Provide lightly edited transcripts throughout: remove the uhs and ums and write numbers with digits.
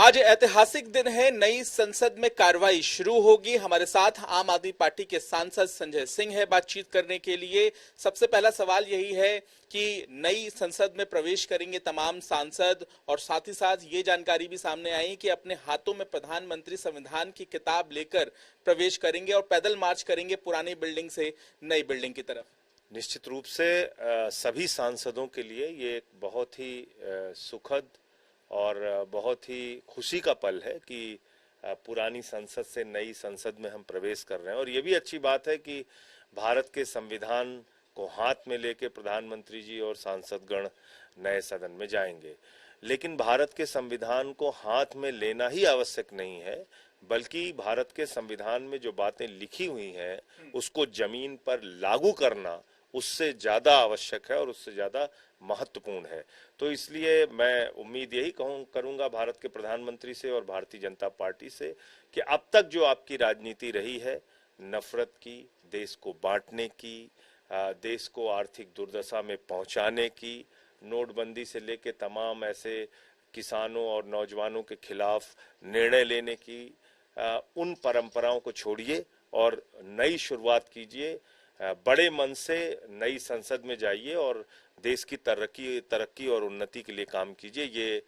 आज ऐतिहासिक दिन है। नई संसद में कार्रवाई शुरू होगी। हमारे साथ आम आदमी पार्टी के सांसद संजय सिंह है बातचीत करने के लिए। सबसे पहला सवाल यही है कि नई संसद में प्रवेश करेंगे तमाम सांसद, और साथ ही साथ ये जानकारी भी सामने आई कि अपने हाथों में प्रधानमंत्री संविधान की किताब लेकर प्रवेश करेंगे और पैदल मार्च करेंगे पुरानी बिल्डिंग से नई बिल्डिंग की तरफ। निश्चित रूप से सभी सांसदों के लिए ये एक बहुत ही सुखद और बहुत ही खुशी का पल है कि पुरानी संसद से नई संसद में हम प्रवेश कर रहे हैं। और ये भी अच्छी बात है कि भारत के संविधान को हाथ में लेके प्रधानमंत्री जी और सांसदगण नए सदन में जाएंगे। लेकिन भारत के संविधान को हाथ में लेना ही आवश्यक नहीं है, बल्कि भारत के संविधान में जो बातें लिखी हुई हैं उसको जमीन पर लागू करना उससे ज्यादा आवश्यक है और उससे ज्यादा महत्वपूर्ण है। तो इसलिए मैं उम्मीद यही करूंगा भारत के प्रधानमंत्री से और भारतीय जनता पार्टी से कि अब तक जो आपकी राजनीति रही है, नफरत की, देश को बांटने की, देश को आर्थिक दुर्दशा में पहुंचाने की, नोटबंदी से लेके तमाम ऐसे किसानों और नौजवानों के खिलाफ निर्णय लेने की, उन परंपराओं को छोड़िए और नई शुरुआत कीजिए। बड़े मन से नई संसद में जाइए और देश की तरक्की और उन्नति के लिए काम कीजिए। ये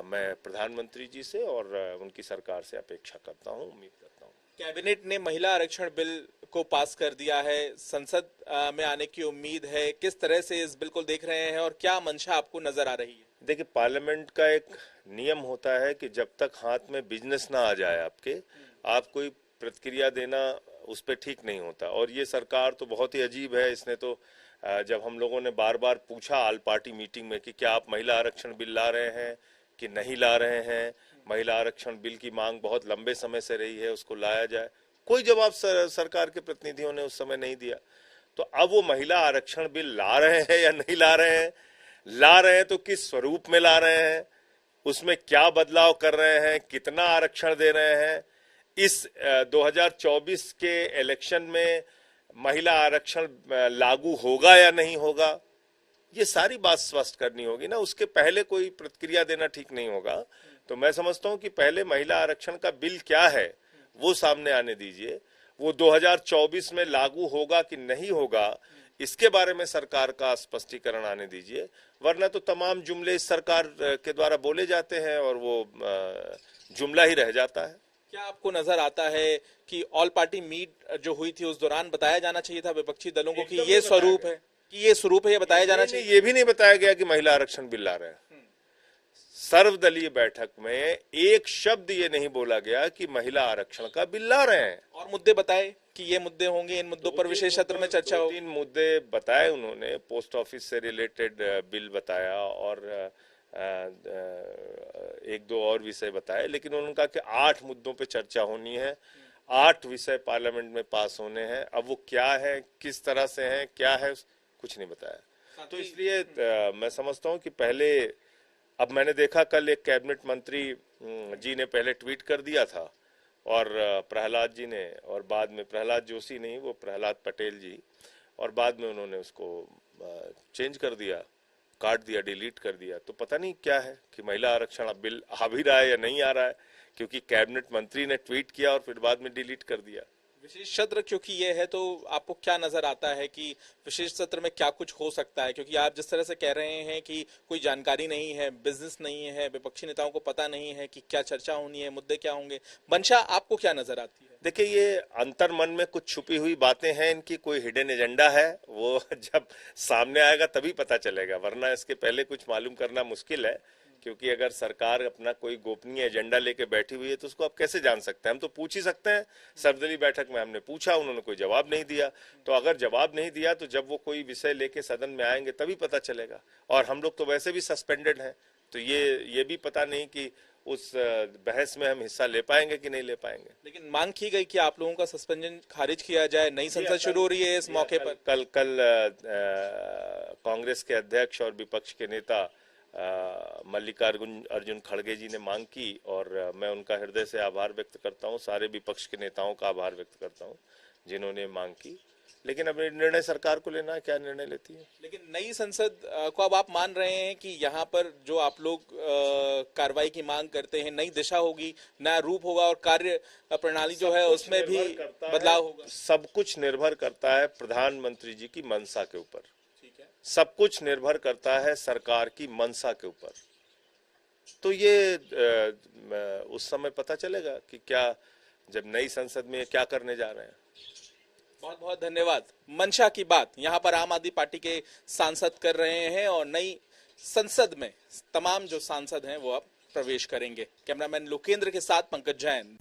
मैं प्रधानमंत्री जी से और उनकी सरकार से अपेक्षा करता हूं, उम्मीद करता हूं। कैबिनेट ने महिला आरक्षण बिल को पास कर दिया है। संसद में आने की उम्मीद है। किस तरह से इस बिल को देख रहे हैं और क्या मंशा आपको नजर आ रही है? देखिए, पार्लियामेंट का एक नियम होता है कि जब तक हाथ में बिजनेस ना आ जाए आप कोई प्रतिक्रिया देना उस पर ठीक नहीं होता। और ये सरकार तो बहुत ही अजीब है। इसने तो जब हम लोगों ने बार बार पूछा ऑल पार्टी मीटिंग में कि क्या आप महिला आरक्षण बिल ला रहे हैं कि नहीं ला रहे हैं, महिला आरक्षण बिल की मांग बहुत लंबे समय से रही है, उसको लाया जाए, कोई जवाब सरकार के प्रतिनिधियों ने उस समय नहीं दिया। तो अब वो महिला आरक्षण बिल ला रहे हैं या नहीं ला रहे हैं, ला रहे हैं तो किस स्वरूप में ला रहे हैं, उसमें क्या बदलाव कर रहे हैं, कितना आरक्षण दे रहे हैं, इस 2024 के इलेक्शन में महिला आरक्षण लागू होगा या नहीं होगा, ये सारी बात स्पष्ट करनी होगी ना। उसके पहले कोई प्रतिक्रिया देना ठीक नहीं होगा। तो मैं समझता हूं कि पहले महिला आरक्षण का बिल क्या है वो सामने आने दीजिए। वो 2024 में लागू होगा कि नहीं होगा, इसके बारे में सरकार का स्पष्टीकरण आने दीजिए। वरना तो तमाम जुमले इस सरकार के द्वारा बोले जाते हैं और वो जुमला ही रह जाता है। क्या आपको नजर आता है कि ऑल पार्टी मीट जो हुई थी उस दौरान बताया जाना चाहिए था विपक्षी दलों को कि ये स्वरूप है, ये बताया जाना चाहिए? ये भी नहीं बताया गया कि महिला आरक्षण बिल ला रहे हैं। सर्वदलीय बैठक में एक शब्द ये नहीं बोला गया कि महिला आरक्षण का बिल ला रहे हैं। और मुद्दे बताए कि ये मुद्दे होंगे, इन मुद्दों पर विशेष सत्र में चर्चा होगी। 3 मुद्दे बताए उन्होंने। पोस्ट ऑफिस से रिलेटेड बिल बताया और 1-2 और विषय बताए, लेकिन उन्होंने कहा कि 8 मुद्दों पे चर्चा होनी है, 8 विषय पार्लियामेंट में पास होने हैं। अब वो क्या है, किस तरह से है, क्या है, कुछ नहीं बताया। तो इसलिए मैं समझता हूँ कि पहले, अब मैंने देखा कल एक कैबिनेट मंत्री जी ने पहले ट्वीट कर दिया था और प्रहलाद जी ने, और बाद में प्रहलाद जोशी नहीं, वो प्रहलाद पटेल जी, और बाद में उन्होंने उसको चेंज कर दिया, काट दिया, डिलीट कर दिया। तो पता नहीं क्या है कि महिला आरक्षण बिल आ भी रहा है या नहीं आ रहा है, क्योंकि कैबिनेट मंत्री ने ट्वीट किया और फिर बाद में डिलीट कर दिया। विशेष सत्र क्योंकि ये है, तो आपको क्या नजर आता है कि विशेष सत्र में क्या कुछ हो सकता है? क्योंकि आप जिस तरह से कह रहे हैं कि कोई जानकारी नहीं है, बिजनेस नहीं है, विपक्षी नेताओं को पता नहीं है कि क्या चर्चा होनी है, मुद्दे क्या होंगे, मंशा आपको क्या नजर आती है? देखिए, ये अंतर मन में कुछ छुपी हुई बातें हैं, इनकी कोई हिडन एजेंडा है, वो जब सामने आएगा तभी पता चलेगा, वरना इसके पहले कुछ मालूम करना मुश्किल है। क्योंकि अगर सरकार अपना कोई गोपनीय एजेंडा लेके बैठी हुई है तो उसको आप कैसे जान सकते हैं? हम तो पूछ ही सकते हैं। सर्वदलीय बैठक में हमने पूछा, उन्होंने कोई जवाब नहीं दिया। तो अगर जवाब नहीं दिया तो जब वो कोई विषय लेके सदन में आएंगे तभी पता चलेगा। और हम लोग तो वैसे भी सस्पेंडेड हैं, तो ये भी पता नहीं कि उस बहस में हम हिस्सा ले पाएंगे कि नहीं ले पाएंगे। लेकिन मांग की गई कि आप लोगों का सस्पेंशन खारिज किया जाए। नई संसद शुरू हो रही है, इस मौके पर कल कांग्रेस के अध्यक्ष और विपक्ष के नेता मल्लिकार्जुन खड़गे जी ने मांग की, और मैं उनका हृदय से आभार व्यक्त करता हूं, सारे विपक्ष के नेताओं का आभार व्यक्त करता हूं जिन्होंने मांग की। लेकिन अब ये निर्णय सरकार को लेना है, क्या निर्णय लेती है। लेकिन नई संसद को अब आप मान रहे हैं कि यहाँ पर जो आप लोग कार्रवाई की मांग करते हैं, नई दिशा होगी, नया रूप होगा और कार्य प्रणाली जो है उसमें भी बदलाव होगा। सब कुछ निर्भर करता है प्रधानमंत्री जी की मंशा के ऊपर, ठीक है, सब कुछ निर्भर करता है सरकार की मंशा के ऊपर। तो ये उस समय पता चलेगा कि क्या, जब नई संसद में क्या करने जा रहे हैं। बहुत बहुत धन्यवाद। मंशा की बात यहाँ पर आम आदमी पार्टी के सांसद कर रहे हैं और नई संसद में तमाम जो सांसद हैं वो अब प्रवेश करेंगे। कैमरामैन लोकेंद्र के साथ पंकज जैन।